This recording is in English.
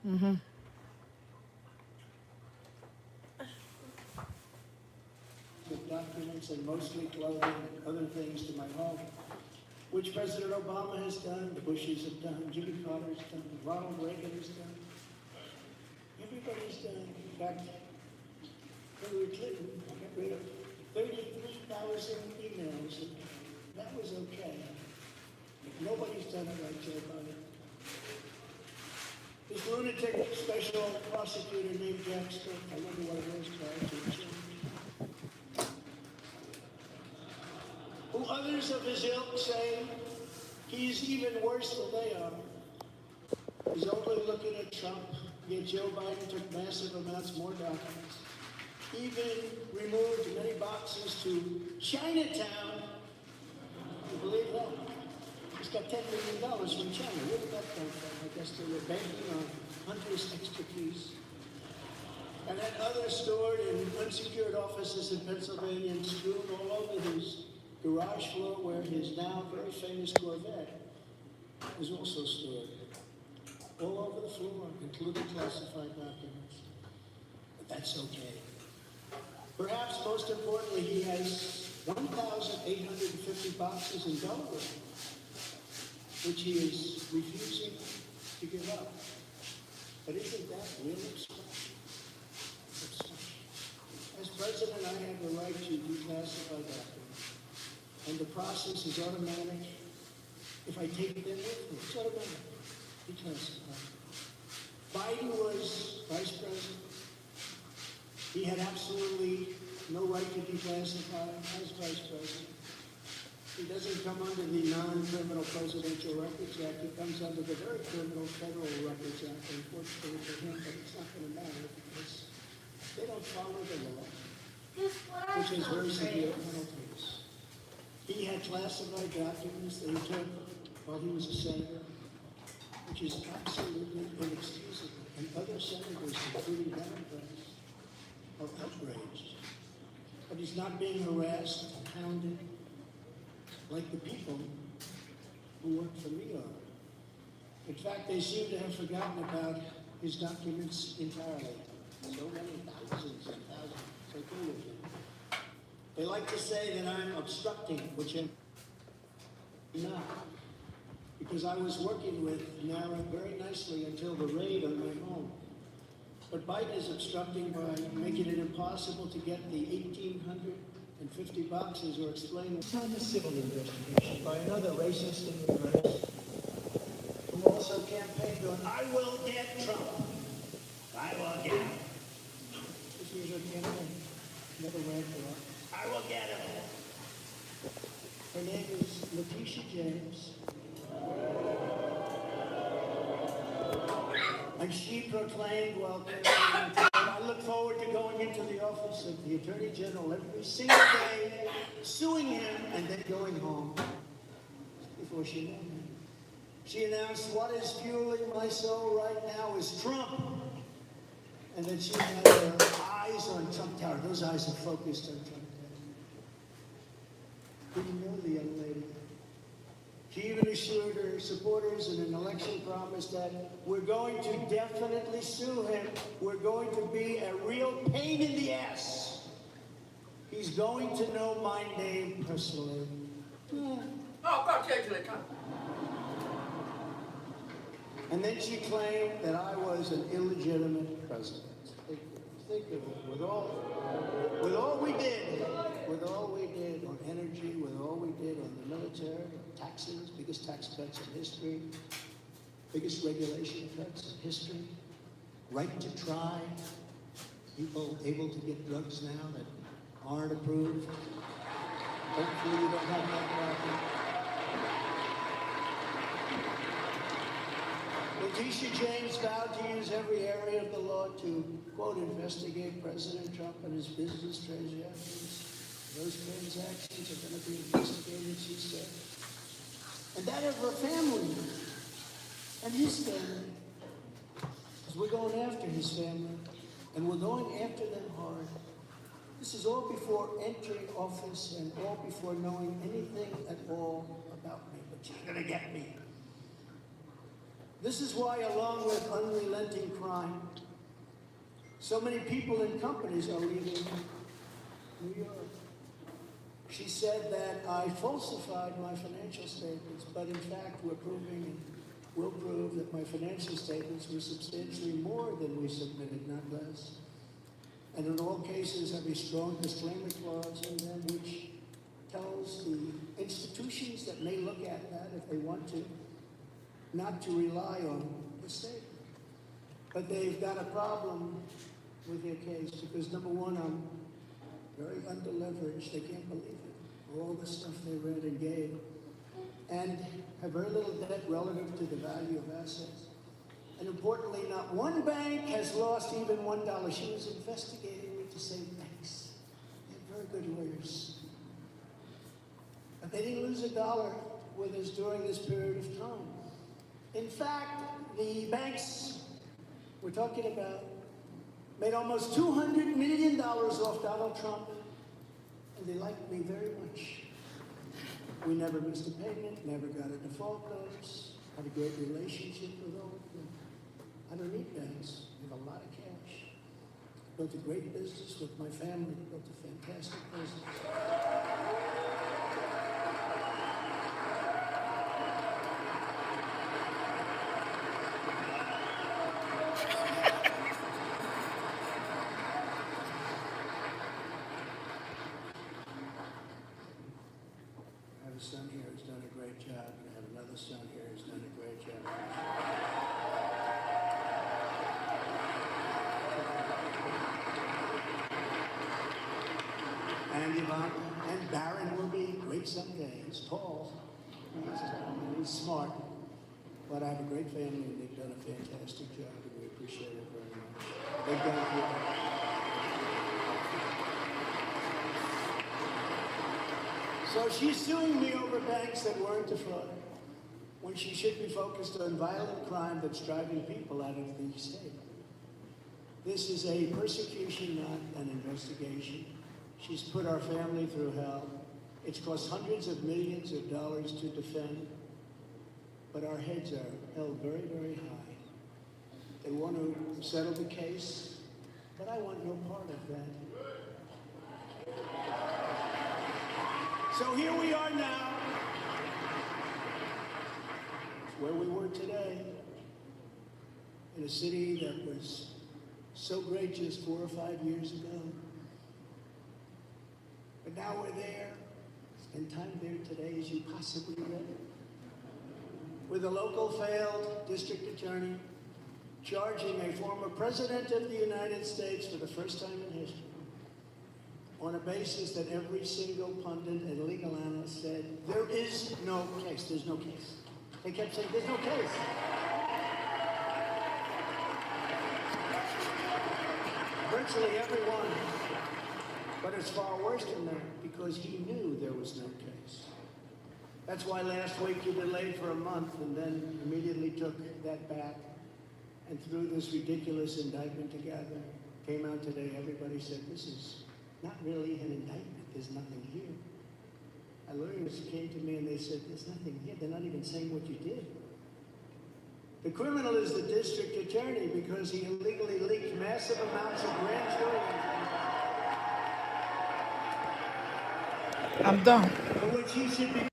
With documents and mostly clothing and other things to my home, which President Obama has done, the Bushes have done, Jimmy Carter's done, Ronald Reagan has done. Everybody's done. In fact, Hillary Clinton got rid of 33,000 emails, and that was okay. Nobody's done it like Joe Biden. This lunatic special prosecutor named Jack Smith, I wonder what it was tried to change. Who others of his ilk say he's even worse than they are. He's only looking at Trump, yet Joe Biden took massive amounts more documents. Even removed many boxes to Chinatown. You believe that? He's got $10 million from China. Where did that come from? I guess they were banking on Hunter's expertise. And then others stored in unsecured offices in Pennsylvania and strewn all over his garage floor where his now very famous Corvette is also stored. All over the floor, including classified documents. But that's okay. Perhaps most importantly, he has 1,850 boxes in Delaware, which he is refusing to give up. But isn't that real obstruction? As president, I have the right to declassify documents, and the process is automatic. If I take them with me, it's automatic. Declassified. Biden was vice president. He had absolutely no right to declassify as vice president. He doesn't come under the non-criminal Presidential Records Act. He comes under the very criminal Federal Records Act, unfortunately for him, but it's not going to matter because they don't follow the law, which has very severe penalties. He had classified documents that he took while he was a senator, which is absolutely inexcusable. And other senators, including Democrats, are outraged. But he's not being harassed, hounded, like the people who work for me are. In fact, they seem to have forgotten about his documents entirely. So many thousands and thousands. So cool with him. They like to say that I'm obstructing, which I'm not. Because I was working with NARA very nicely until the raid on my home. But Biden is obstructing by making it impossible to get the 1,850 boxes or explain it's not a civil investigation by another racist in the press who also campaigned on, I will get Trump. I will get him. This was her campaign. Never ran for office. I will get him. Her name is Letitia James. And she proclaimed, well, I look forward to going into the office of the Attorney General every single day, suing him, and then going home. Before she knew him. She announced, what is fueling my soul right now is Trump. And then she had her eyes on Trump Tower. Those eyes are focused on Trump Tower. Didn't know the young lady. She even assured her supporters in an election promise that we're going to definitely sue him. We're going to be a real pain in the ass. He's going to know my name personally. And then she claimed that I was an illegitimate president. Think of it. With all we did on energy, with all we did on the military, taxes, biggest tax cuts in history, biggest regulation cuts in history, right to try, people able to get drugs now that aren't approved. Hopefully you don't have that problem. Letitia James vowed to use every area of the law to, quote, investigate President Trump and his business transactions. Those transactions are going to be investigated, she said. And that of her family and his family. Because we're going after his family, and we're going after them hard. This is all before entering office and all before knowing anything at all about me. But you're going to get me. This is why, along with unrelenting crime, so many people and companies are leaving New York. She said that I falsified my financial statements, but in fact we're proving and will prove that my financial statements were substantially more than we submitted, not less. And in all cases have a strong disclaimer clause in them which tells the institutions that may look at that if they want to, not to rely on the statement. But they've got a problem with their case because, number one, I'm very underleveraged. They can't believe it. All the stuff they read and gave. And have very little debt relative to the value of assets. And importantly, not one bank has lost even $1. She was investigating me to save banks. They had very good lawyers. But they didn't lose $1 with us during this period of time. In fact, the banks we're talking about made almost $200 million off Donald Trump, and they liked me very much. We never missed a payment, never got a default notice, had a great relationship with all of them. I don't need banks. I have a lot of cash. Built a great business with my family, built a fantastic business. I have a son here who's done a great job, and I have another son here who's done a great job. And Ivanka and Barron will be great someday. He's tall. He's smart. But I have a great family, and they've done a fantastic job, and we appreciate it very much. They've done it. So she's suing me over banks that weren't defrauded, when she should be focused on violent crime that's driving people out of the state. This is a persecution, not an investigation. She's put our family through hell. It's cost hundreds of millions of dollars to defend, but our heads are held very, very high. They want to settle the case, but I want no part of that. So here we are now. It's where we were today, in a city that was so great just 4 or 5 years ago. But now we're there, spend time there today as you possibly will, with a local failed district attorney charging a former president of the United States for the first time in history on a basis that every single pundit and legal analyst said, there is no case, there's no case. They kept saying, there's no case. Virtually everyone. But it's far worse than that, because he knew there was no case. That's why last week he delayed for a month and then immediately took that back and threw this ridiculous indictment together. Came out today, everybody said, this is not really an indictment, there's nothing here. Our lawyers came to me and they said, there's nothing here, they're not even saying what you did. The criminal is the district attorney because he illegally leaked massive amounts of grand jury information. I'm done. For which he should be